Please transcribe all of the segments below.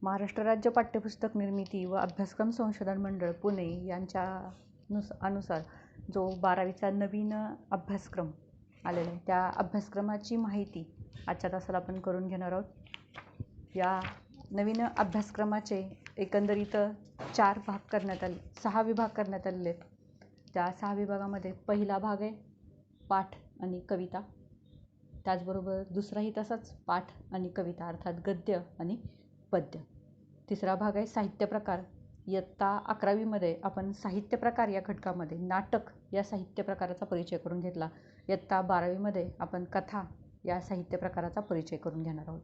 महाराष्ट्र राज्य पाठ्यपुस्तक निर्मिती व अभ्यासक्रम संशोधन मंडळ पुणे यांच्या अनुसार जो 12वीचा नवीन अभ्यासक्रम आलेला आहे त्या अभ्यासक्रमाची माहिती आजच्या तासाला आपण करून घेणार आहोत। या नवीन अभ्यासक्रमाचे एकंदरीत 4 भाग करण्यात आले, 6 विभाग करण्यात आलेले आहेत। त्या 6 विभागामध्ये पहिला भाग आहे पाठ आणि कविता, त्याचबरोबर दुसराही तसाच पाठ आणि कविता अर्थात गद्य आणि पद्य। तिसरा भाग आहे साहित्य प्रकार। इयत्ता 11वीमध्ये आपण साहित्य प्रकार या घटकामध्ये नाटक या साहित्य प्रकाराचा परिचय करून घेतला। इयत्ता 12वीमध्ये आपण कथा या साहित्य प्रकाराचा परिचय करून घेणार आहोत।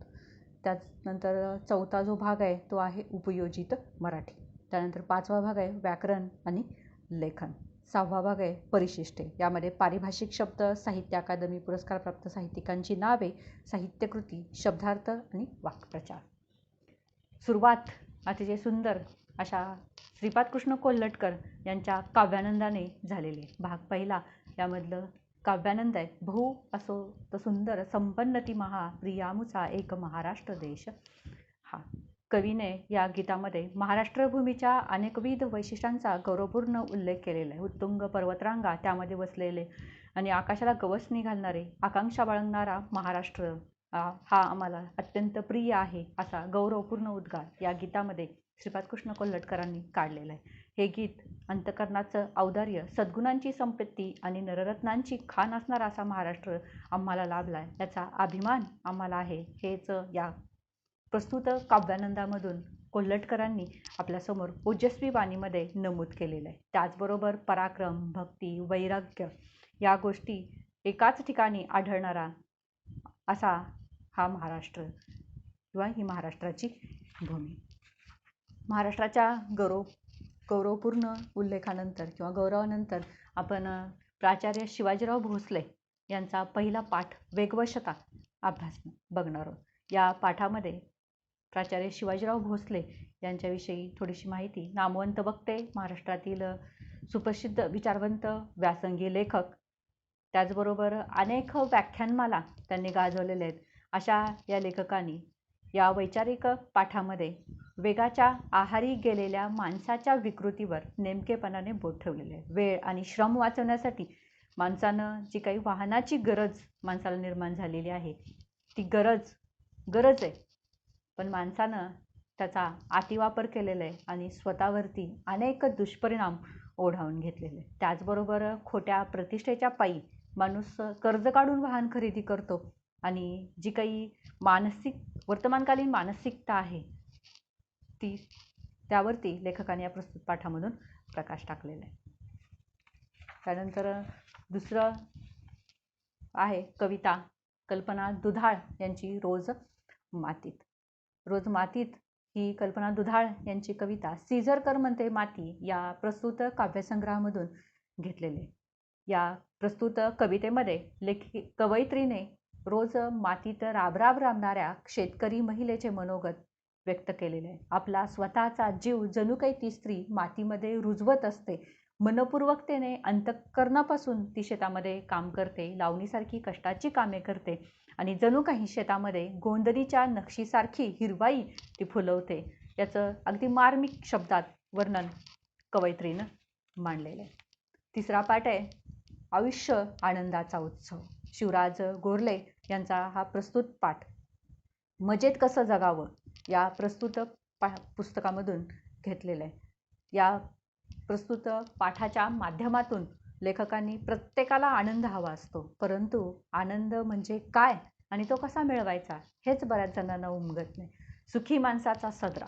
त्यानंतर चौथा जो भाग आहे तो आहे उपयोजित मराठी। त्यानंतर 5वा भाग आहे व्याकरण आणि लेखन। 6वा भाग आहे परिशिष्टे। यामध्ये पारिभाषिक शब्द, साहित्य अकादमी पुरस्कारप्राप्त साहित्यिकांची नावे, साहित्यकृती, शब्दार्थ आणि वाक्प्रचार। सुरुवात अतिशय सुंदर अशा श्रीपाद कृष्ण कोल्हटकर यांच्या काव्यानंदाने झालेली आहे। भाग पहिला यामधलं काव्यानंद आहे, बहु असो तो सुंदर संपन्नती महा प्रियामुचा एक महाराष्ट्र देश। हा कवीने या गीतामध्ये महाराष्ट्र भूमीच्या अनेकविध वैशिष्ट्यांचा गौरवपूर्ण उल्लेख केलेला आहे। उत्तुंग पर्वतरांगा त्यामध्ये वसलेले आणि आकाशाला गवसणी घालणारे, आकांक्षा बाळगणारा महाराष्ट्र हा आम्हाला अत्यंत प्रिय आहे असा गौरवपूर्ण उद्गार या गीतामध्ये श्रीपाद कृष्ण कोल्हटकरांनी काढलेलं आहे। हे गीत अंतकरणाचं औदार्य, सद्गुणांची संपत्ती आणि नररत्नांची खाण असणारा असा महाराष्ट्र आम्हाला लाभला आहे, याचा अभिमान आम्हाला आहे, हेच या प्रस्तुत काव्यानंदामधून कोल्हटकरांनी आपल्यासमोर ओजस्वी वाणीमध्ये नमूद केलेलं आहे। त्याचबरोबर पराक्रम, भक्ती, वैराग्य या गोष्टी एकाच ठिकाणी आढळणारा असा हा महाराष्ट्र किंवा ही महाराष्ट्राची भूमी। महाराष्ट्राच्या गौरवपूर्ण उल्लेखानंतर किंवा गौरवानंतर आपण प्राचार्य शिवाजीराव भोसले यांचा पहिला पाठ वेगवशता अभ्यास बघणार आहोत। या पाठामध्ये प्राचार्य शिवाजीराव भोसले यांच्याविषयी थोडीशी माहिती, नामवंत वक्ते, महाराष्ट्रातील सुप्रसिद्ध विचारवंत व्यासंगी लेखक, त्याचबरोबर अनेक व्याख्यानमाला त्यांनी गाजवलेल्या आहेत अशा या लेखकांनी या वैचारिक पाठामध्ये वेगाच्या आहारी गेलेल्या माणसाच्या विकृतीवर नेमकेपणाने बोट ठेवलेले आहे। वेळ आणि श्रम वाचवण्यासाठी माणसानं जी काही वाहनाची गरज माणसाला निर्माण झालेली आहे ती गरज आहे, पण माणसानं त्याचा अतिवापर केलेला आहे आणि स्वतःवरती अनेक दुष्परिणाम ओढावून घेतलेले। त्याचबरोबर खोट्या प्रतिष्ठेच्या पायी माणूस कर्ज काढून वाहन खरेदी करतो आणि जी काही वर्तमानकालीन मानसिकता आहे ती त्यावरती लेखकाने या प्रस्तुत पाठामधून प्रकाश टाकलेला आहे। त्यानंतर दुसरं आहे कविता, कल्पना दुधाळ यांची रोज मातीत ही कल्पना दुधाळ यांची कविता सीझर कर म्हणते माती या प्रस्तुत काव्यसंग्रहामधून घेतलेले आहे। या प्रस्तुत कवितेमध्ये कवयित्रीने रोज मातीत राबराब राबणाऱ्या शेतकरी महिलेचे मनोगत व्यक्त केलेले आहे। आपला स्वतःचा जीव जणू काही ती स्त्री मातीमध्ये रुजवत असते, मनपूर्वकतेने अंतःकरणापासून ती शेतामध्ये काम करते, लावणीसारखी कष्टाची कामे करते आणि जणू काही शेतामध्ये गोंधळीच्या नक्षीसारखी हिरवाई ती फुलवते। याचं अगदी मार्मिक शब्दात वर्णन कवयित्रीनं मांडलेलं आहे। तिसरा पाठ आहे आयुष्य आनंदाचा उत्सव। शिवराज गोरले यांचा हा प्रस्तुत पाठ मजेत कसं जगावं या प्रस्तुत पुस्तकामधून घेतलेलं आहे। या प्रस्तुत पाठाच्या माध्यमातून लेखकांनी प्रत्येकाला आनंद हवा असतो, परंतु आनंद म्हणजे काय आणि तो कसा मिळवायचा हेच बऱ्याच जणांना उमगत नाही। सुखी माणसाचा सदरा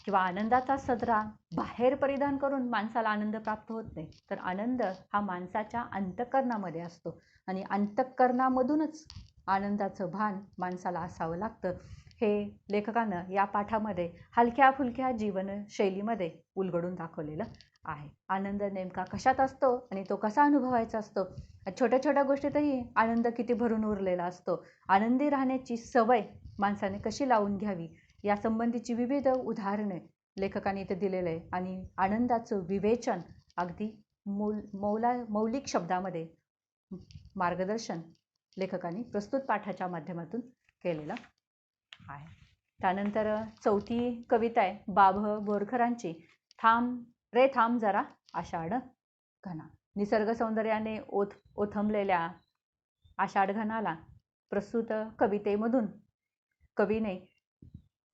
किंवा आनंदाचा सदरा बाहेर परिधान करून माणसाला आनंद प्राप्त होत नाही, तर आनंद हा माणसाच्या अंतःकरणामध्ये असतो आणि अंतःकरणामधूनच आनंदाचं भान माणसाला असावं लागतं। हे लेखकानं या पाठामध्ये हलक्या फुलक्या जीवनशैलीमध्ये उलगडून दाखवलेलं आहे। आनंद नेमका कशात असतो आणि तो कसा अनुभवायचा असतो, छोट्या छोट्या गोष्टीतही आनंद किती भरून उरलेला असतो, आनंदी राहण्याची सवय माणसाने कशी लावून घ्यावी या संबंधीची विविध उदाहरणे लेखकाने इथे दिलेलं आहे आणि आनंदाचं विवेचन अगदी मौलिक शब्दामध्ये मार्गदर्शन लेखकाने प्रस्तुत पाठाच्या माध्यमातून केलेलं आहे। त्यानंतर चौथी कविता आहे बाभ बोरकरांची, थांब रे थांब जरा आषाढ घना. निसर्ग सौंदर्याने ओथंबलेल्या आषाढ घनाला प्रस्तुत कवितेमधून कवीने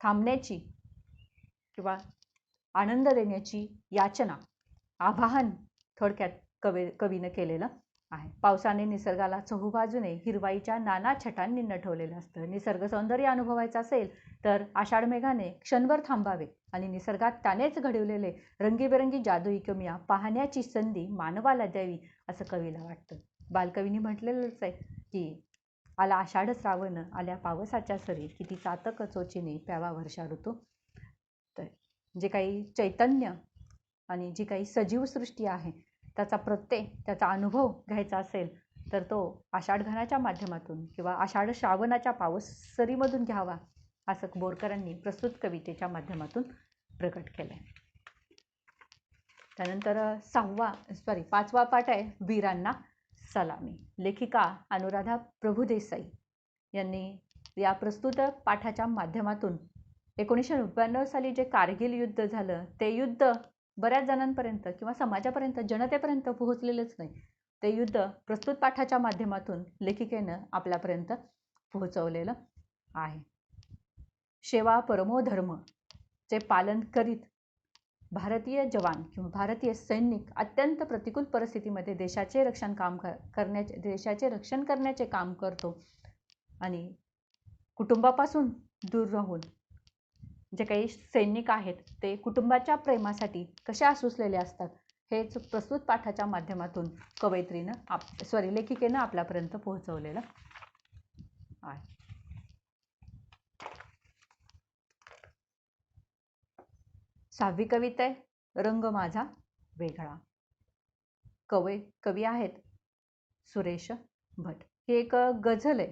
थांबण्याची किंवा आनंद देण्याची याचना, आवाहन थोडक्यात कवीनं केलेलं आहे. पावसाने निसर्गाला चहूबाजूने हिरवाईच्या नाना छटांनी नटवलेलं असतं. निसर्ग सौंदर्य अनुभवायचं असेल तर आषाढ मेघाने क्षणभर थांबावे आणि निसर्गात त्यानेच घडवलेले रंगीबेरंगी जादुई किमया पाहण्याची संधी मानवाला द्यावी असं कवीला वाटतं. बालकवींनी म्हटलेलंच आहे की आला आषाढ श्रावण, आल्या पावसाच्या सरी, किती चातक चोचीने प्यावा वर्षा ऋतू. तर जे काही चैतन्य आणि जी काही सजीव सृष्टी आहे त्याचा प्रत्यय, त्याचा अनुभव घ्यायचा असेल तर तो आषाढ घनाच्या माध्यमातून किंवा आषाढ श्रावणाच्या पावसरीमधून घ्यावा असं बोरकरांनी प्रस्तुत कवितेच्या माध्यमातून प्रकट केलं आहे. त्यानंतर पाचवा पाठ आहे वीरांना सलामी. लेखिका अनुराधा प्रभुदेसाई यांनी या प्रस्तुत पाठाच्या माध्यमातून 1992 साली जे कारगिल युद्ध झालं ते युद्ध बऱ्याच जणांपर्यंत किंवा समाजापर्यंत, जनतेपर्यंत पोहोचलेलंच नाही. ते युद्ध प्रस्तुत पाठाच्या माध्यमातून लेखिकेनं आपल्यापर्यंत पोहोचवलेलं आहे. सेवा परमो धर्म चे पालन करीत भारतीय जवान किंवा भारतीय सैनिक अत्यंत प्रतिकूल परिस्थितीमध्ये देशाचे रक्षण करण्याचे काम करतो आणि कुटुंबापासून दूर राहून जे काही सैनिक आहेत ते कुटुंबाच्या प्रेमासाठी कसे आसुसलेले असतात हेच प्रस्तुत पाठाच्या माध्यमातून लेखिकेनं आपल्यापर्यंत पोहोचवलेलं आहे. सहावी कविता आहे रंग माझा वेगळा. कवी आहेत सुरेश भट. ही एक गझल आहे.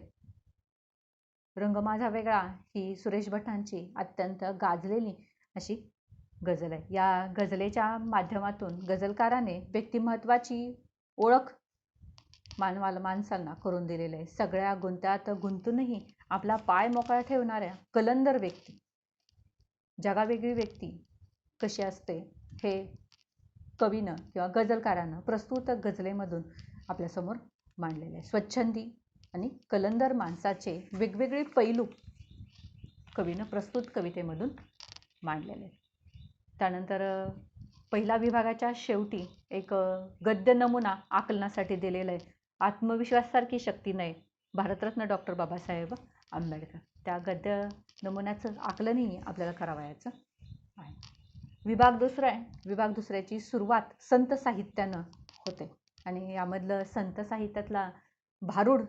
रंग माझा वेगळा ही सुरेश भटांची अत्यंत गाजलेली अशी गझल आहे. या गझलेच्या माध्यमातून गझलकाराने व्यक्तिमत्वाची ओळख माणसांना करून दिलेलं आहे. सगळ्या गुंत्यात गुंतूनही आपला पाय मोकळा ठेवणाऱ्या कलंदर व्यक्ती, जगावेगळी व्यक्ती कशी असते हे कवीनं किंवा गझलकारानं प्रस्तुत गझलेमधून आपल्यासमोर मांडलेले आहे. स्वच्छंदी आणि कलंदर माणसाचे वेगवेगळे पैलू कवीनं प्रस्तुत कवितेमधून मांडलेले आहेत. त्यानंतर पहिला विभागाच्या शेवटी एक गद्य नमुना आकलनासाठी दिलेला आहे. आत्मविश्वासासारखी शक्ती नाही, भारतरत्न डॉक्टर बाबासाहेब आंबेडकर. त्या गद्य नमुन्याचं आकलनही आपल्याला करावयाचं आहे. विभाग दुसरा आहे. विभाग दुसऱ्याची सुरुवात संत साहित्यानं होते आणि यामधलं संत साहित्यातला भारुड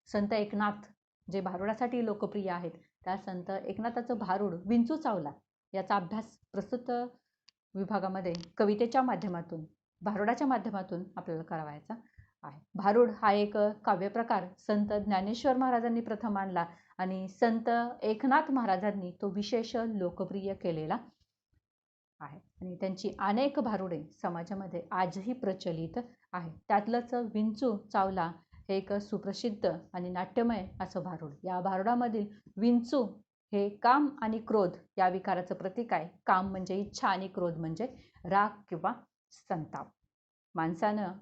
संत एकनाथ जे भारुडासाठी लोकप्रिय आहेत त्या संत एकनाथाचं भारुड विंचू चावला याचा अभ्यास प्रस्तुत विभागामध्ये कवितेच्या माध्यमातून भारुडाच्या माध्यमातून आपल्याला करावायचा आहे. भारुड हा एक काव्यप्रकार संत ज्ञानेश्वर महाराजांनी प्रथम आणला आणि संत एकनाथ महाराजांनी तो विशेष लोकप्रिय केलेला आहे आणि त्यांची अनेक भारुडे समाजामध्ये आजही प्रचलित आहे. त्यातलंच विंचू चावला हे एक सुप्रसिद्ध आणि नाट्यमय असं भारुड. या भारुडामधील विंचू हे काम आणि क्रोध या विकाराचं प्रतीक आहे. काम म्हणजे इच्छा आणि क्रोध म्हणजे राग किंवा संताप. माणसानं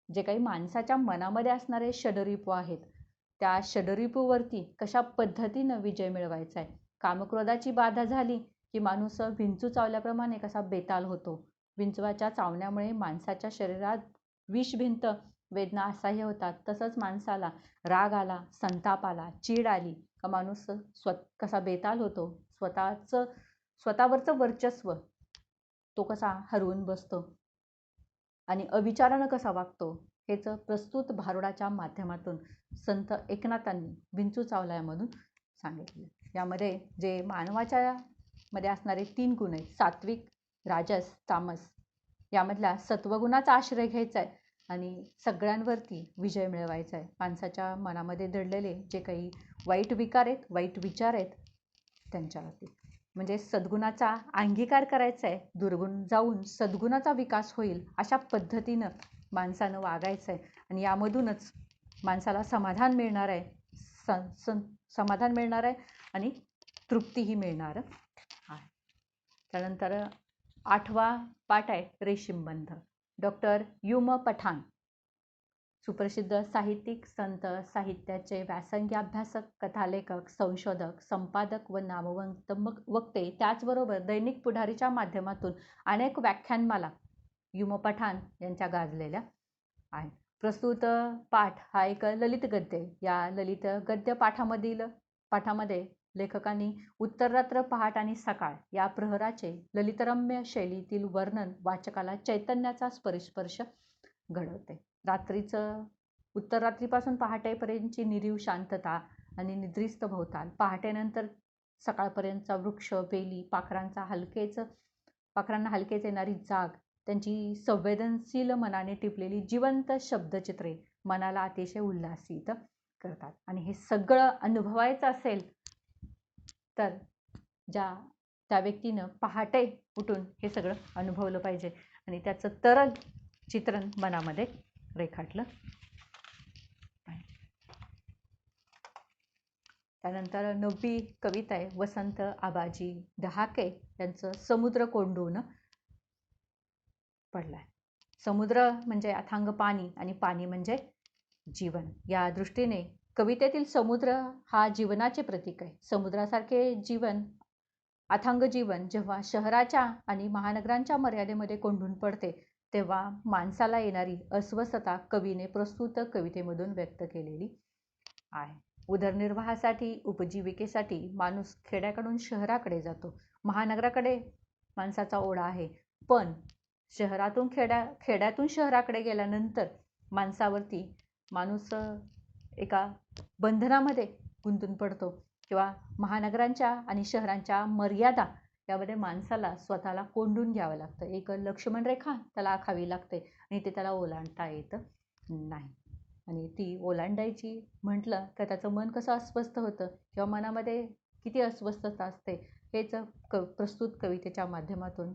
जे काही माणसाच्या मनामध्ये असणारे षडरिपू आहेत त्या षडरिपूवरती कशा पद्धतीनं विजय मिळवायचा आहे. कामक्रोधाची बाधा झाली की माणूस विंचू चावल्याप्रमाणे कसा बेताल होतो. विंचवाच्या चावण्यामुळे माणसाच्या शरीरात विषभिंत वेदना असह्य होतात. तसंच माणसाला राग आला, संताप आला, चीड आली का माणूस कसा बेताल होतो. स्वतःवरचं वर्चस्व तो कसा हरवून बसतो आणि अविचारानं कसा वागतो हेच प्रस्तुत भारुडाच्या माध्यमातून संत एकनाथांनी विंचू चावला यामधून सांगितले. यामध्ये जे मानवाच्या मध्ये असणारे 3 गुण आहेत सात्विक, राजस, तामस. यामधल्या सत्वगुणाचा आश्रय घ्यायचा आहे आणि सगळ्यांवरती विजय मिळवायचा आहे. माणसाच्या मनामध्ये दडलेले जे काही वाईट विकार आहेत, वाईट विचार आहेत त्यांच्यावरती म्हणजे सद्गुणाचा अंगीकार करायचा आहे. दुर्गुण जाऊन सद्गुणाचा विकास होईल अशा पद्धतीनं माणसानं वागायचं आहे आणि यामधूनच माणसाला समाधान मिळणार आहे. समाधान मिळणार आहे आणि तृप्तीही मिळणार आहे. त्यानंतर 8वा पाठ आहे रेशीमबंध. डॉक्टर युम पठाण, सुप्रसिद्ध साहित्यिक, संत, साहित्याचे व्यासंगी अभ्यासक, कथालेखक, संशोधक, संपादक व नामवंत वक्ते, त्याचबरोबर दैनिक पुढारीच्या माध्यमातून अनेक व्याख्यानमाला युम पठाण यांच्या गाजलेल्या आहेत. प्रस्तुत पाठ हा एक ललित गद्य आहे. या ललित गद्य पाठामध्ये लेखकांनी उत्तररात्र, पहाट आणि सकाळ या प्रहराचे ललितरम्य शैलीतील वर्णन वाचकाला चैतन्याचा स्पर्श घडवते. उत्तररात्रीपासून पहाटेपर्यंतची निरीव शांतता आणि निद्रिस्त भोवताल, पहाटेनंतर सकाळपर्यंतचा वृक्ष, वेली, पाखरांना हलकेच येणारी जाग, त्यांची संवेदनशील मनाने टिपलेली जिवंत शब्दचित्रे मनाला अतिशय उल्हासित करतात. आणि हे सगळं अनुभवायचं असेल तर त्या व्यक्तीनं पहाटे उठून हे सगळं अनुभवलं पाहिजे आणि त्याचं तरल चित्रण मनामध्ये रेखाटलं. त्यानंतर 9वी कविता आहे वसंत आबाजी डहाके यांचं समुद्र कोंडून पडलाय. समुद्र म्हणजे अथांग पाणी आणि पाणी म्हणजे जीवन. या दृष्टीने कवितेतील समुद्र हा जीवनाचे प्रतीक आहे. समुद्रासारखे अथांग जीवन जेव्हा शहराच्या आणि महानगरांच्या मर्यादेमध्ये कोंडून पडते तेव्हा माणसाला येणारी अस्वस्थता कवीने प्रस्तुत कवितेमधून व्यक्त केलेली आहे. उदरनिर्वाहासाठी, उपजीविकेसाठी माणूस खेड्याकडून शहराकडे जातो. महानगराकडे माणसाचा ओढा आहे, पण खेड्यातून शहराकडे गेल्यानंतर माणूस एका बंधनामध्ये गुंतून पडतो किंवा महानगरांच्या आणि शहरांच्या मर्यादा यामध्ये माणसाला स्वतःला कोंडून घ्यावं लागतं. एक लक्ष्मण रेखा त्याला आखावी लागते आणि ते त्याला ओलांडता येत नाही. आणि ती ओलांडायची म्हटलं तर त्याचं मन कसं अस्वस्थ होतं किंवा मनामध्ये किती अस्वस्थता असते हेच प्रस्तुत कवितेच्या माध्यमातून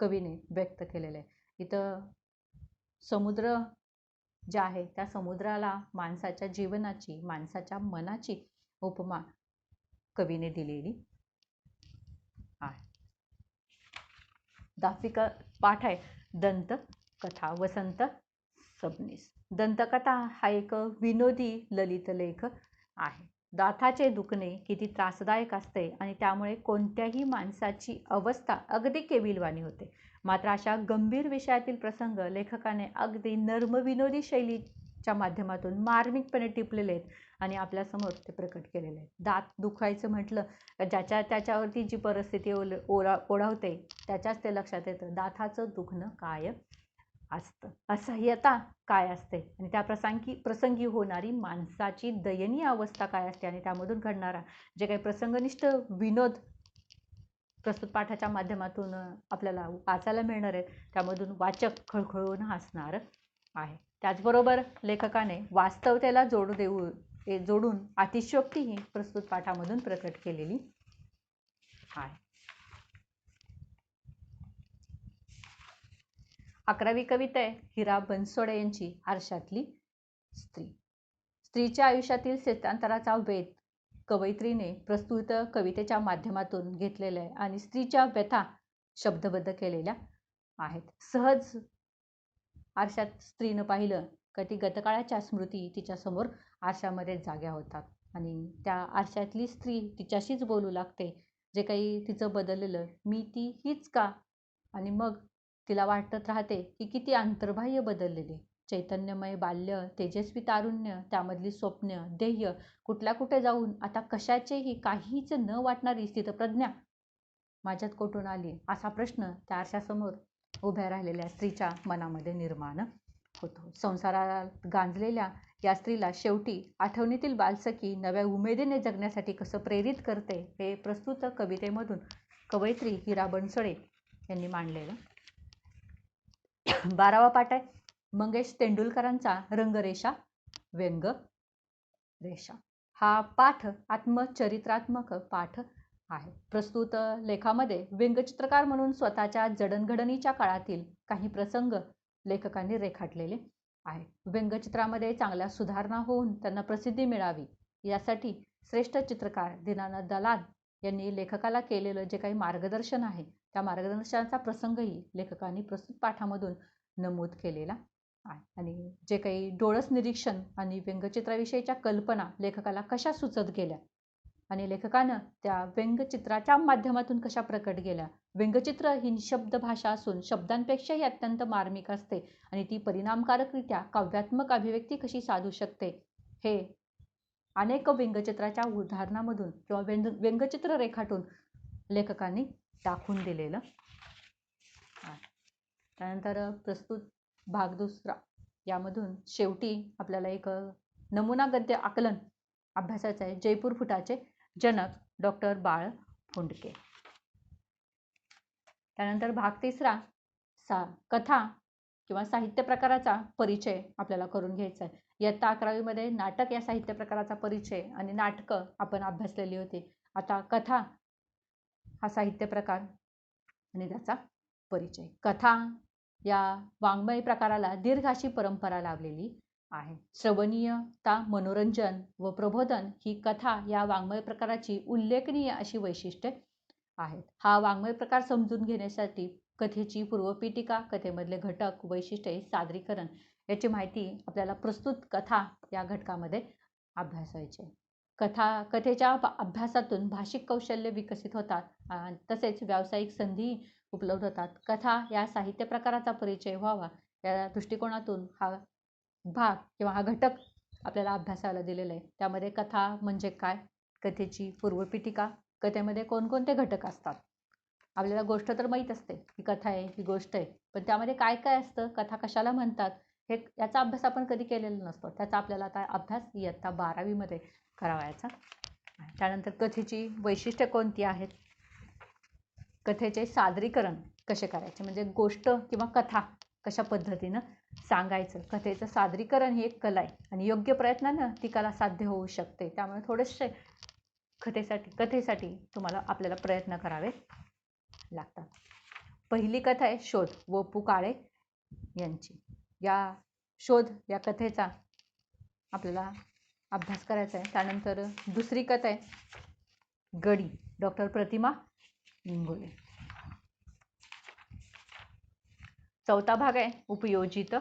कवीने व्यक्त केलेलं आहे. इथं समुद्र जे आहे त्या समुद्राला माणसाच्या जीवनाची, माणसाच्या मनाची उपमा कवीने दिलेली आहे. 10वी पाठ आहे दंतकथा वसंत सबनीस. दंतकथा हा एक विनोदी ललित लेख आहे. दाताचे दुखणे किती त्रासदायक असते आणि त्यामुळे कोणत्याही माणसाची अवस्था अगदी केविलवाणी होते. मात्र अशा गंभीर विषयातील प्रसंग लेखकाने अगदी नर्मविनोदी शैलीच्या माध्यमातून मार्मिकपणे टिपलेले आहेत आणि आपल्यासमोर ते प्रकट केलेले आहेत. दात दुखायचं म्हटलं तर त्याच्यावरती जी परिस्थिती ओढावते त्याच्याच ते लक्षात येतं. दाताचं दुखणं काय असतं, असह्यता काय असते आणि त्या प्रसंगी होणारी माणसाची दयनीय अवस्था काय असते आणि त्यामधून घडणारा जे काही प्रसंगनिष्ठ विनोद प्रस्तुत पाठाच्या माध्यमातून आपल्याला वाचायला मिळणार आहेत त्यामधून वाचक खळखळून हसणार आहे. त्याचबरोबर लेखकाने वास्तवतेला जोडून अतिशयोक्तीही प्रस्तुत पाठामधून प्रकट केलेली आहे. 11वी कविता आहे हिरा बनसोडे यांची आरशातली स्त्री. स्त्रीच्या आयुष्यातील स्थित्यंतराचा वेध कवयित्रीने प्रस्तुत कवितेच्या माध्यमातून घेतलेला आहे आणि स्त्रीच्या व्यथा शब्दबद्ध केलेल्या आहेत. सहज आरशात स्त्रीनं पाहिलं का ती गतकाळाच्या स्मृती तिच्यासमोर आरशामध्ये जाग्या होतात आणि त्या आरशातली स्त्री तिच्याशीच बोलू लागते. जे काही तिचं बदललेलं मी ती हीच का, आणि मग तिला वाटत राहते की किती अंतर्बाह्य बदललेले. चैतन्यमय बाल्य, तेजस्वी तारुण्य, त्यामधली स्वप्न, ध्येय कुठल्या कुठे जाऊन आता कशाचेही काहीच न वाटणारी स्थितप्रज्ञा माझ्यात कुठून आली, असा प्रश्न त्या आरशासमोर उभ्या राहिलेल्या स्त्रीच्या मनामध्ये निर्माण होतो. संसारात गांजलेल्या या स्त्रीला शेवटी आठवणीतील बालसखी नव्या उमेदीने जगण्यासाठी कसं प्रेरित करते हे प्रस्तुत कवितेमधून कवयित्री हिरा बनसोडे यांनी मांडलेलं. 12वा पाठ आहे मंगेश तेंडुलकरांचा रंगरेषा व्यंगरेषा. हा पाठ आत्मचरित्रात्मक पाठ आहे. प्रस्तुत लेखामध्ये व्यंगचित्रकार म्हणून स्वतःच्या जडणघडणीच्या काळातील काही प्रसंग लेखकांनी रेखाटलेले आहे. व्यंगचित्रामध्ये चांगल्या सुधारणा होऊन त्यांना प्रसिद्धी मिळावी यासाठी श्रेष्ठ चित्रकार दीनानाथ दलाल यांनी लेखकाला केलेलं जे काही मार्गदर्शन आहे त्या मार्गदर्शनाचा प्रसंगही लेखकांनी प्रस्तुत पाठामधून नमूद केलेला आहे. आणि जे काही डोळस निरीक्षण आणि व्यंगचित्राविषयीच्या कल्पना लेखकाला कशा सुचत गेल्या आणि लेखकानं त्या व्यंगचित्राच्या माध्यमातून कशा प्रकट केल्या. व्यंगचित्र ही निशब्द भाषा असून शब्दांपेक्षाही अत्यंत मार्मिक असते आणि ती परिणामकारकरित्या काव्यात्मक अभिव्यक्ती कशी साधू शकते हे अनेक व्यंगचित्राच्या उदाहरणामधून किंवा व्यंगचित्र रेखाटून लेखकांनी दाखवून दिलेलं. त्यानंतर प्रस्तुत भाग दुसरा यामधून शेवटी आपल्याला एक नमुना गद्य आकलन अभ्यासाचं आहे. जयपूर फुटाचे जनक डॉक्टर बाळ फोंडके. त्यानंतर भाग तिसरा कथा किंवा साहित्य प्रकाराचा परिचय आपल्याला करून घ्यायचा आहे. इयत्ता 11वी मध्ये नाटक या साहित्य प्रकाराचा परिचय आणि नाटकं आपण अभ्यासलेली होती. आता कथा हा साहित्य प्रकार आणि त्याचा परिचय. कथा या वाङ्मय प्रकाराला दीर्घ अशी परंपरा लाभलेली आहे. श्रवणीयता, मनोरंजन व प्रबोधन ही कथा या वाङ्मय प्रकाराची उल्लेखनीय अशी वैशिष्ट्ये आहेत. हा वाङ्मय प्रकार समजून घेण्यासाठी कथेची पूर्वपीठिका, कथेमधले घटक, वैशिष्ट्ये, सादरीकरण याची माहिती आपल्याला प्रस्तुत कथा या घटकामध्ये अभ्यासायची. कथेच्या अभ्यासातून भाषिक कौशल्य विकसित होतात तसेच व्यावसायिक संधी उपलब्ध होतात. कथा या साहित्य प्रकाराचा परिचय व्हावा या दृष्टिकोनातून हा भाग किंवा हा घटक आपल्याला अभ्यासाला दिलेला आहे. त्यामध्ये कथा म्हणजे काय, कथेची पूर्वपीठिका, कथेमध्ये कोणकोणते घटक असतात. आपल्याला गोष्ट तर माहीत असते ही कथा आहे, ही गोष्ट आहे, पण त्यामध्ये काय काय असतं, कथा कशाला म्हणतात हे याचा अभ्यास आपण कधी केलेला नसतो. त्याचा आपल्याला आता अभ्यास इयत्ता 12वी मध्ये करावायचा. त्यानंतर कथेची वैशिष्ट्ये कोणती आहेत, कथेचे सादरीकरण कसे करायचे म्हणजे गोष्ट किंवा कथा कशा पद्धतीनं सांगायचं. कथेचं सादरीकरण ही एक कला आहे आणि योग्य प्रयत्नानं ती कला साध्य होऊ शकते. त्यामुळे थोडेसे कथेसाठी आपल्याला प्रयत्न करावे लागतात. पहिली कथा आहे शोध, व.पु. काळे यांची. या शोध या कथेचा आपल्याला अभ्यास करायचा आहे. त्यानंतर दुसरी कथा आहे गडी, डॉक्टर प्रतिमा इंगोले. चौथा भाग आहे उपयोजित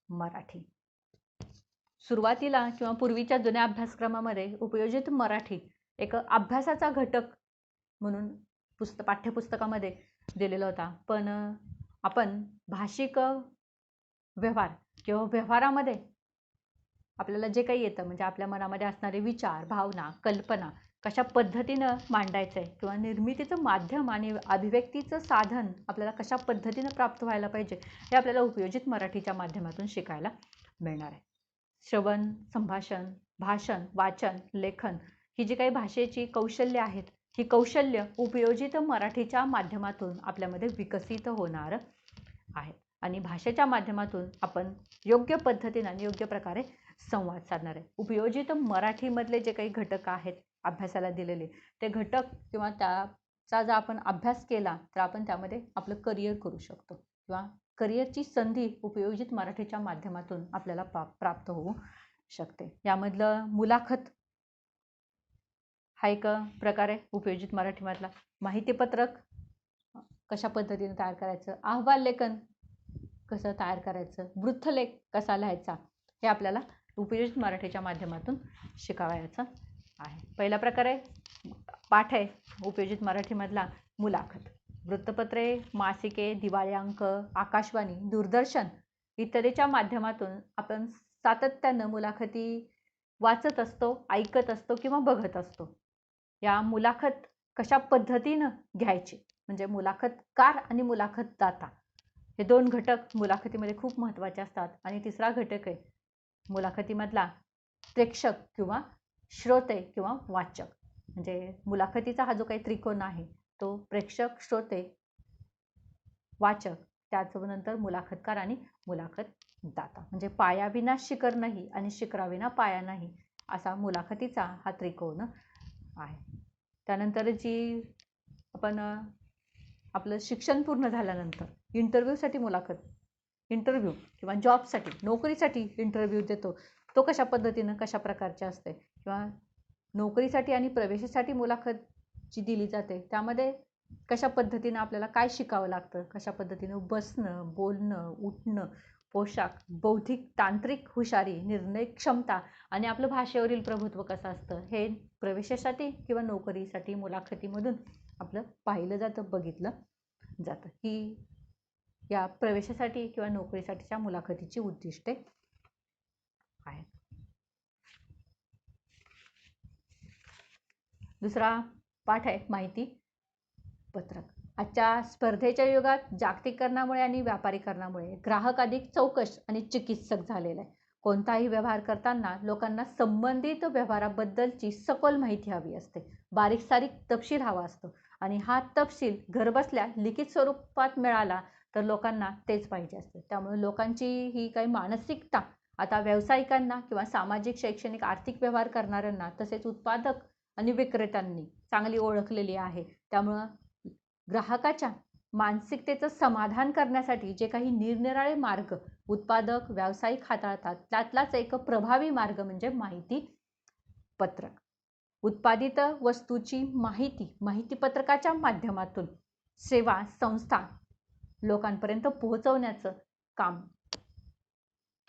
मराठी. सुरुवातीला किंवा पूर्वीच्या जुन्या अभ्यासक्रमामध्ये उपयोजित मराठी एक अभ्यासाचा घटक म्हणून पाठ्यपुस्तकामध्ये दिलेला होता. पण आपण भाषिक व्यवहार किंवा व्यवहारामध्ये आपल्याला जे काही येतं म्हणजे आपल्या मनामध्ये असणारे विचार, भावना, कल्पना कशा पद्धतीनं मांडायचं आहे किंवा निर्मितीचं माध्यम आणि अभिव्यक्तीचं साधन आपल्याला कशा पद्धतीनं प्राप्त व्हायला पाहिजे हे आपल्याला उपयोजित मराठीच्या माध्यमातून शिकायला मिळणार आहे. श्रवण, संभाषण, भाषण, वाचन, लेखन ही जी काही भाषेची कौशल्य आहेत ही कौशल्य उपयोजित मराठीच्या माध्यमातून आपल्यामध्ये विकसित होणार आहेत आणि भाषेच्या माध्यमातून आपण योग्य पद्धतीने आणि योग्य प्रकारे संवाद साधणार आहे. उपयोजित मराठीमधले जे काही घटक आहेत अभ्यासाला दिलेले ते घटक किंवा त्याचा जर आपण अभ्यास केला तर आपण त्यामध्ये आपलं करिअर करू शकतो किंवा करिअरची संधी उपयोजित मराठीच्या माध्यमातून आपल्याला प्राप्त होऊ शकते. यामधलं मुलाखत हा एक प्रकार आहे उपयोजित मराठीमधला. माहितीपत्रक कशा पद्धतीने तयार करायचं, अहवाल लेखन कसं तयार करायचं, वृत्तलेख कसा लिहायचा हे आपल्याला उपयोजित मराठीच्या माध्यमातून शिकावायचं आहे. पहिला प्रकार आहे पाठ आहे उपयोजित मराठीमधला मुलाखत. वृत्तपत्रे, मासिके, दिवाळी अंक, आकाशवाणी, दूरदर्शन इत्यादीच्या माध्यमातून आपण सातत्यानं मुलाखती वाचत असतो, ऐकत असतो किंवा बघत असतो. या मुलाखत कशा पद्धतीनं घ्यायची म्हणजे मुलाखतकार आणि मुलाखतदाता हे दोन घटक मुलाखतीमध्ये खूप महत्त्वाचे असतात. आणि तिसरा घटक आहे मुलाखतीमधला प्रेक्षक किंवा श्रोते किंवा वाचक. म्हणजे मुलाखतीचा हा जो काही त्रिकोण आहे तो प्रेक्षक, श्रोते, वाचक, त्याच्यानंतर मुलाखतकार आणि मुलाखतदाता. म्हणजे पायाविना शिखर नाही आणि शिखराविना पाया नाही असा मुलाखतीचा हा त्रिकोण आहे. त्यानंतर जी आपण आपलं शिक्षण पूर्ण झाल्यानंतर इंटरव्ह्यूसाठी इंटरव्ह्यू किंवा जॉबसाठी, नोकरीसाठी इंटरव्ह्यू देतो तो कशा पद्धतीनं कशा प्रकारचे असते किंवा नोकरीसाठी आणि प्रवेशासाठी मुलाखत जी दिली जाते त्यामध्ये कशा पद्धतीनं आपल्याला काय शिकावं लागतं, कशा पद्धतीनं बसणं, बोलणं, उठणं, पोशाख, बौद्धिक तांत्रिक हुशारी, निर्णय क्षमता आणि आपलं भाषेवरील प्रभुत्व कसं असतं हे प्रवेशासाठी किंवा नोकरीसाठी मुलाखतीमधून आपलं पाहिलं जातं, बघितलं जातं. ही या प्रवेशासाठी किंवा नोकरीसाठीच्या मुलाखतीची उद्दिष्टे आहेत. दुसरा पाठ आहे माहिती पत्रक. आजच्या स्पर्धेच्या युगात जागतिकीकरणामुळे आणि व्यापारीकरणामुळे ग्राहक अधिक चौकस आणि चिकित्सक झालेला आहे. कोणताही व्यवहार करताना लोकांना संबंधित व्यवहाराबद्दलची सखोल माहिती हवी असते, बारीक सारीक तपशील हवा असतो आणि हा तपशील घरबसल्या लिखित स्वरूपात मिळाला तर लोकांना तेच पाहिजे असते. त्यामुळे लोकांची ही काही मानसिकता आता व्यावसायिकांना किंवा सामाजिक शैक्षणिक आर्थिक व्यवहार करणाऱ्यांना तसेच उत्पादक आणि विक्रेत्यांनी चांगली ओळखलेली आहे. त्यामुळं ग्राहकाच्या मानसिकतेचं समाधान करण्यासाठी जे काही निरनिराळे मार्ग उत्पादक व्यावसायिक हाताळतात त्यातलाच एक प्रभावी मार्ग म्हणजे माहिती पत्रक. उत्पादित वस्तूची माहिती पत्रकाच्या माध्यमातून सेवा संस्था लोकांपर्यंत पोहोचवण्याचं काम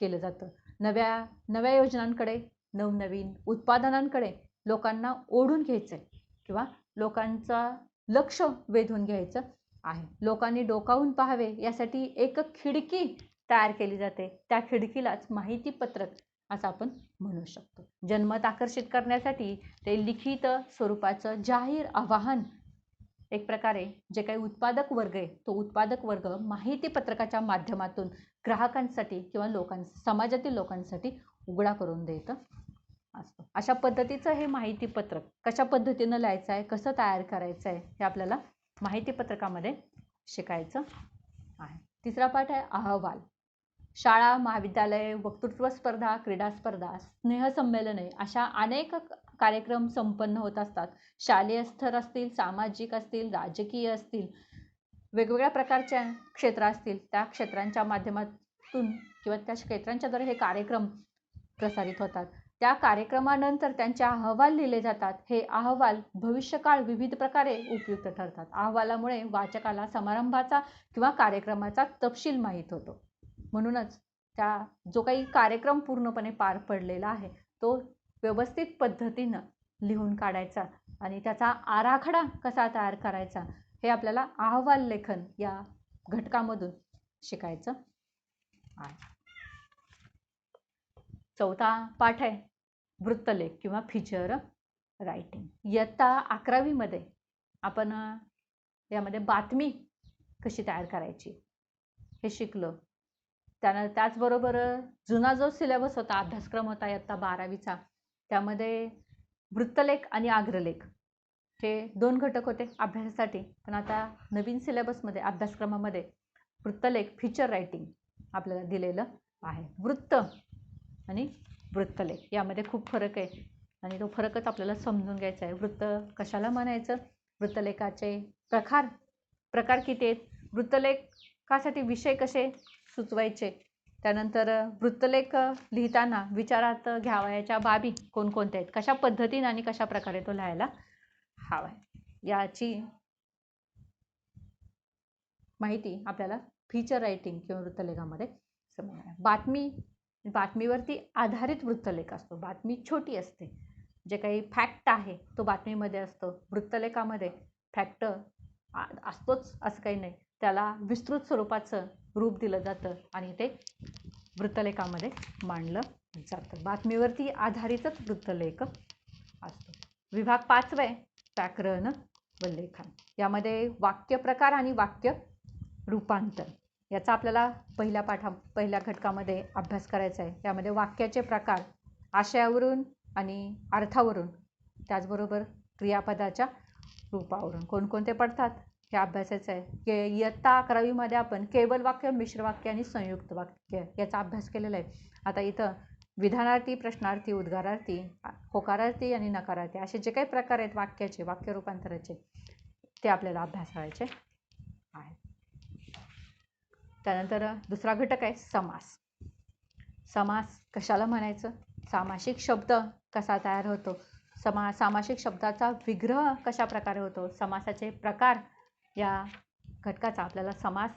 केलं जातं. नव्या योजनांकडे, नवनवीन उत्पादनांकडे लोकांना ओढून घ्यायचंय किंवा लोकांचा लक्ष वेधून घ्यायचं आहे. लोकांनी डोकावून पाहावे यासाठी एक खिडकी तयार केली जाते. त्या खिडकीलाच माहिती पत्रक असं आपण म्हणू शकतो. जनमत आकर्षित करण्यासाठी ते लिखित स्वरूपाचं जाहीर आवाहन एक प्रकारे जे काही उत्पादक वर्ग आहे तो उत्पादक वर्ग माहिती पत्रकाच्या माध्यमातून ग्राहकांसाठी किंवा समाजातील लोकांसाठी उघडा करून देत असतो. अशा पद्धतीचं हे माहिती पत्रक कशा पद्धतीनं लिहायचं आहे, कसं तयार करायचं आहे हे आपल्याला माहिती पत्रकामध्ये शिकायचं आहे. तिसरा पाठ आहे अहवाल. शाळा, महाविद्यालय, वक्तृत्व स्पर्धा, क्रीडा स्पर्धा, स्नेहसंमेलने अशा अनेक कार्यक्रम संपन्न होत असतात. शालेय स्तर असतील, सामाजिक असतील, राजकीय असतील, वेगवेगळ्या प्रकारच्या क्षेत्र असतील, त्या क्षेत्रांच्या माध्यमातून किंवा त्या क्षेत्रांच्याद्वारे हे कार्यक्रम प्रसारित होतात. त्या कार्यक्रमानंतर त्यांचे अहवाल लिहिले जातात. हे अहवाल भविष्यकाळ विविध प्रकारे उपयुक्त ठरतात. अहवालामुळे वाचकाला समारंभाचा किंवा कार्यक्रमाचा तपशील माहीत होतो. म्हणूनच त्या जो काही कार्यक्रम पूर्णपणे पार पडलेला आहे तो व्यवस्थित पद्धतीनं लिहून काढायचा आणि त्याचा आराखडा कसा तयार करायचा हे आपल्याला अहवाल लेखन या घटकामधून शिकायचं आहे. चौथा पाठ आहे वृत्तलेख किंवा फीचर रायटिंग. इयत्ता 11वी मध्ये आपण यामध्ये बातमी कशी तयार करायची हे शिकलो. त्याचबरोबर जुना जो सिलेबस होता, अभ्यासक्रम होता इयत्ता 12वीचा, त्यामध्ये वृत्तलेख आणि अग्रलेख हे 2 घटक होते अभ्यासासाठी. पण आता नवीन सिलेबसमध्ये अभ्यासक्रमामध्ये वृत्तलेख फीचर रायटिंग आपल्याला दिलेलं आहे. वृत्त आणि वृत्तलेख यामध्ये खूप फरक आहे आणि तो फरकच आपल्याला समजून घ्यायचा आहे. वृत्त कशाला म्हणायचं, वृत्तलेखाचे प्रकार किती आहेत, वृत्तलेखासाठी विषय कसे सुचवायचे, त्यानंतर वृत्तलेख लिहिताना विचारात घ्यावयाच्या बाबी कोणकोणत्या आहेत, कशा पद्धतीने आणि कशा प्रकारे तो लिहायला हवा आहे, याची माहिती आपल्याला फीचर रायटिंग किंवा वृत्तलेखामध्ये समजणार. बातमीवरती आधारित वृत्तलेख असतो. बातमी छोटी असते. जे काही फॅक्ट आहे तो बातमीमध्ये असतो. वृत्तलेखामध्ये फॅक्ट असतोच असं काही नाही, त्याला विस्तृत स्वरूपाचं रूप दिलं जातं आणि ते वृत्तलेखामध्ये मांडलं जातं. बातमीवरती आधारितच वृत्तलेख असतो. विभाग 5 व्याकरण व लेखन. यामध्ये वाक्य प्रकार आणि वाक्य रूपांतर याचा आपल्याला पहिल्या घटकामध्ये अभ्यास करायचा आहे. यामध्ये वाक्याचे प्रकार आशयावरून आणि अर्थावरून, त्याचबरोबर क्रियापदाच्या रूपावरून कोणकोणते पडतात हे अभ्यासाचं आहे. इयत्ता 11वी मध्ये आपण केवल वाक्य, मिश्र वाक्य आणि संयुक्त वाक्य याचा अभ्यास केलेला आहे. आता इथं विधानार्थी, प्रश्नार्थी, उद्गारार्थी, होकारार्थी आणि नकारार्थी असे जे काही प्रकार आहेत वाक्याचे, वाक्य रूपांतराचे, ते आपल्याला अभ्यासायचे आहे. त्यानंतर दुसरा घटक आहे समास. समास कशाला म्हणायचं, सामासिक शब्द कसा तयार होतो, सामासिक शब्दाचा विग्रह कशा प्रकारे होतो, समासाचे प्रकार या घटकाचा आपल्याला समास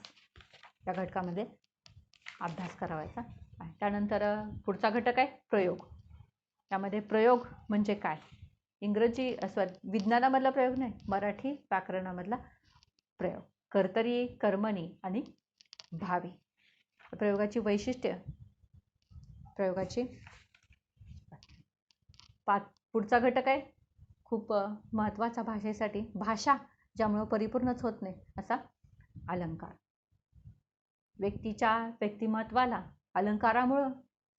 या घटकामध्ये अभ्यास करावायचा आहे. त्यानंतर पुढचा घटक आहे प्रयोग. त्यामध्ये प्रयोग म्हणजे काय, विज्ञानामधला प्रयोग नाही, मराठी व्याकरणामधला प्रयोग. कर्तरी, कर्मणी आणि भावी. प्रयोगाची वैशिष्ट्य, प्रयोगाची पुढचा घटक आहे खूप महत्त्वाचा भाषेसाठी, भाषा ज्यामुळे परिपूर्णच होत नाही असा अलंकार. व्यक्तीच्या व्यक्तिमत्वाला अलंकारामुळं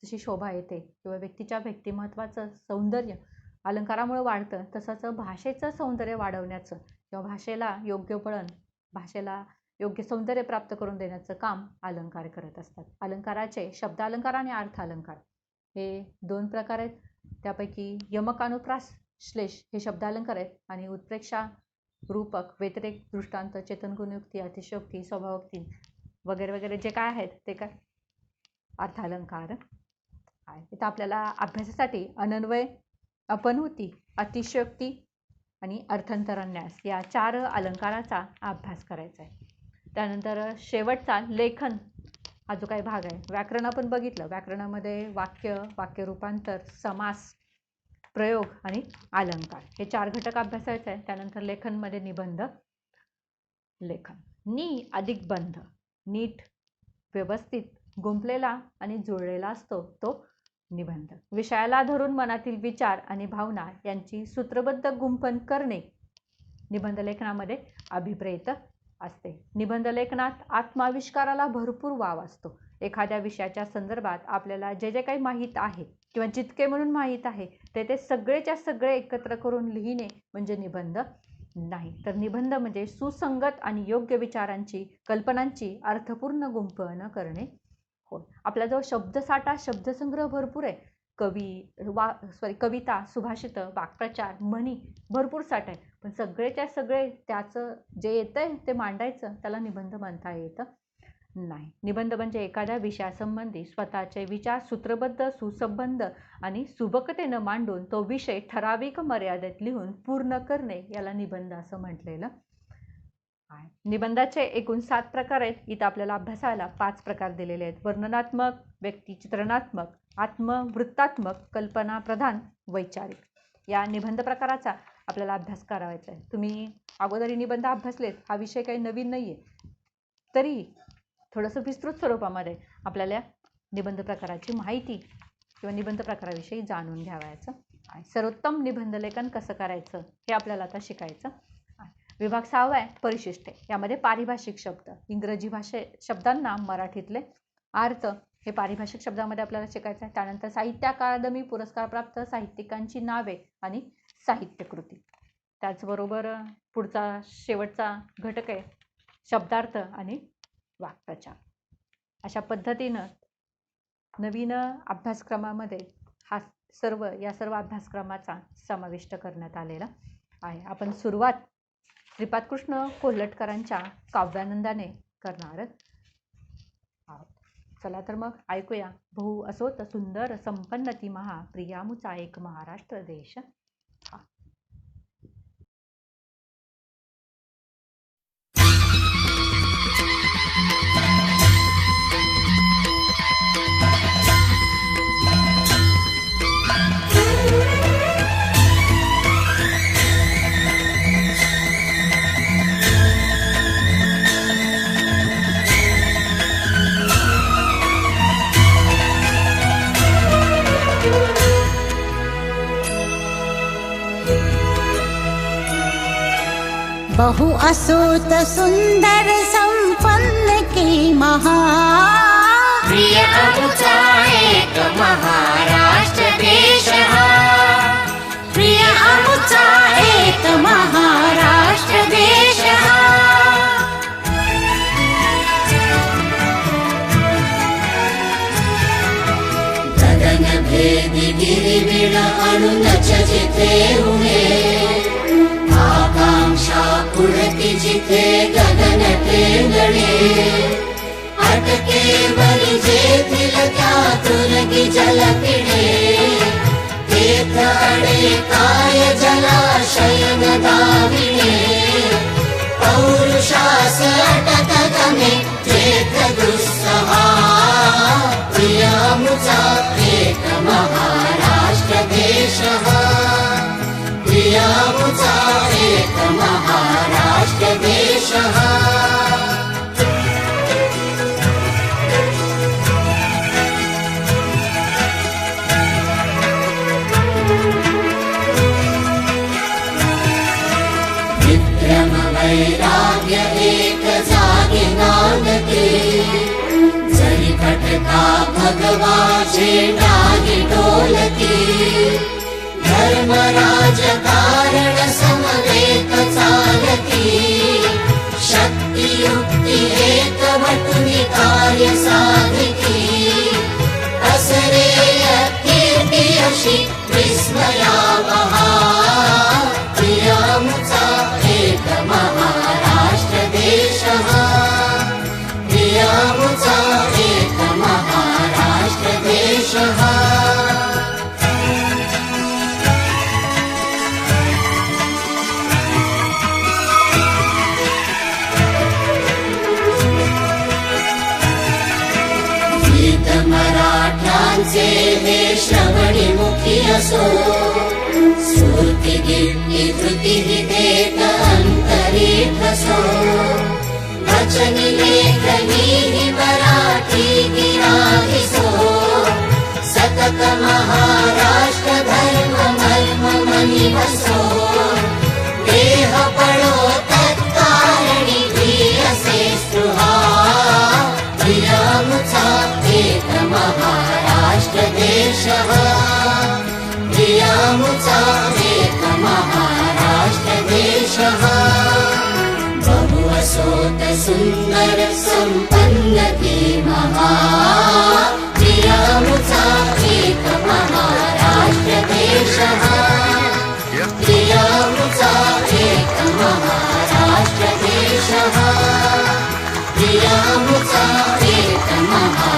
जशी शोभा येते किंवा व्यक्तीच्या व्यक्तिमत्वाचं सौंदर्य अलंकारामुळे वाढतं, तसंच भाषेचं सौंदर्य वाढवण्याचं किंवा भाषेला योग्य वळण, भाषेला योग्य सौंदर्य प्राप्त करून देण्याचं काम अलंकार करत असतात. अलंकाराचे शब्दालंकार आणि अर्थालंकार हे दोन प्रकार आहेत. त्यापैकी यमक, अनुप्रास, श्लेष हे शब्दालंकार आहेत आणि उत्प्रेक्षा, रूपक, व्यतिरेक, दृष्टांत, चेतनगुणयुक्ती, अतिशयोक्ती, स्वभावोक्ती वगैरे वगैरे जे काय आहेत ते काय अर्थालंकार आहे. इथं आपल्याला अभ्यासासाठी अनन्वय, अपनहुती, अतिशयोक्ती आणि अर्थांतरन्यास या 4 अलंकाराचा अभ्यास करायचा आहे. त्यानंतर शेवटचा लेखन हा जो काही भाग आहे. व्याकरण आपण बघितलं, व्याकरणामध्ये वाक्य, वाक्यरूपांतर, समास, प्रयोग आणि अलंकार हे 4 घटक अभ्यासायचे आहे. त्यानंतर लेखनमध्ये निबंध लेखन. नि अधिक बंध, नीट, व्यवस्थित, गुंफलेला आणि जुळलेला असतो तो निबंध. विषयाला धरून मनातील विचार आणि भावना यांची सूत्रबद्ध गुंफन करणे निबंध लेखनामध्ये अभिप्रेत असते. निबंध लेखनात आत्माविष्काराला भरपूर वाव असतो. एखाद्या विषयाच्या संदर्भात आपल्याला जे जे काही माहीत आहे किंवा जितके म्हणून माहीत आहे ते सगळेच्या सगळे एकत्र करून लिहिणे म्हणजे निबंध नाही. तर निबंध म्हणजे सुसंगत आणि योग्य विचारांची, कल्पनांची अर्थपूर्ण गुंफण करणे होय. आपल्याजवळ शब्दसाठा, शब्दसंग्रह भरपूर आहे. कविता, सुभाषित, वाक्प्रचार, म्हणी भरपूर साठ आहे. पण सगळेच्या सगळे त्याचं जे येतंय ते मांडायचं त्याला निबंध म्हणता येत नाही. निबंध म्हणजे एखाद्या विषयासंबंधी स्वतःचे विचार सूत्रबद्ध, सुसंबद्ध आणि सुबकतेनं मांडून तो विषय ठराविक मर्यादेत लिहून पूर्ण करणे याला निबंध असं म्हटलेलं आहे. निबंधाचे एकूण 7 प्रकार आहेत. इथं आपल्याला अभ्यासाला 5 प्रकार दिलेले आहेत. वर्णनात्मक, व्यक्तिचित्रणात्मक, आत्मवृत्तात्मक, कल्पना प्रधान, वैचारिक. या निबंध प्रकाराचा आपल्याला अभ्यास करायचा आहे. तुम्ही अगोदरी निबंध अभ्यासलेत, हा विषय काही नवीन नाही आहे, तरी थोडंसं विस्तृत स्वरूपामध्ये आपल्याला निबंध प्रकाराची माहिती किंवा निबंध प्रकाराविषयी जाणून घ्यावायचं आहे. सर्वोत्तम निबंध लेखन कसं करायचं हे आपल्याला आता शिकायचं आहे. विभाग 6वा आहे परिशिष्टे. यामध्ये पारिभाषिक शब्द, इंग्रजी शब्दांना मराठीतले अर्थ हे पारिभाषिक शब्दामध्ये आपल्याला शिकायचं आहे. त्यानंतर साहित्य अकादमी पुरस्कारप्राप्त साहित्यिकांची नावे आणि साहित्यकृती. त्याचबरोबर पुढचा शेवटचा घटक आहे शब्दार्थ आणि वाक्प्रचार. अशा पद्धतीनं नवीन अभ्यासक्रमामध्ये या सर्व अभ्यासक्रमाचा समाविष्ट करण्यात आलेला आहे. आपण सुरुवात श्रीपाद कृष्ण कोल्हटकरांच्या काव्यानंदाने करणार आहोत. चला तर मग ऐकूया. बहु असोत सुंदर संपन्न ती महा, प्रियामुचा एक महाराष्ट्र देश. बहु असोत सुंदर संपन्न की महा, प्रिय अमुचा एक महाराष्ट्र देश हा, प्रिय अमुचा एक महाराष्ट्र देश हा. गगन भेदी गिरिबिळ अणुनच जिथे उमे, आकांक्षा पुढती जिथे गगन टेंगणे, अटके वरी जेथील त्या तुरगी जलकिडे, ते तीर्थाणेकाय जलाशयन दाविने पौरुषास अटकगमे जेथ दुस्सहा प्रियामुचा एक महाराष्ट्र देशः प्रियामुचा एक महाराष्ट्र देशः वैराग्य एक जागे नांदते जरी खटका भगवा झेंडाही डोलती धर्म राजकारण समवेत चालती शक्ती युक्ती एकवटुनी कार्य साधिती असरेय कीर्ती अशी विस्मयावहा प्रियामुचा एक महाराष्ट्र देशः प्रियामुचा एक महाराष्ट्र देशः गीत मराठ्यांचे हे श्रवणीमुखी असो स्फूर्ती गिरती धृती देत अंतरी ठसो वचनी लेखनी ही मराठी गिराहिसो सतत महाराष्ट्र धर्म मर्म मनी वसो देह पडो तत्कारणी असे स्पृहा प्रियामुचा एक महाराष्ट्र देशः प्रियामुचा एक महाराष्ट्र देशः बहु असोत सुंदर संपन्न धीमहा प्रियामुचा एक महाराष्ट्र देशः प्रियामुचा एक महाराष्ट्र देशः प्रियामुचा एक महाराष्ट्र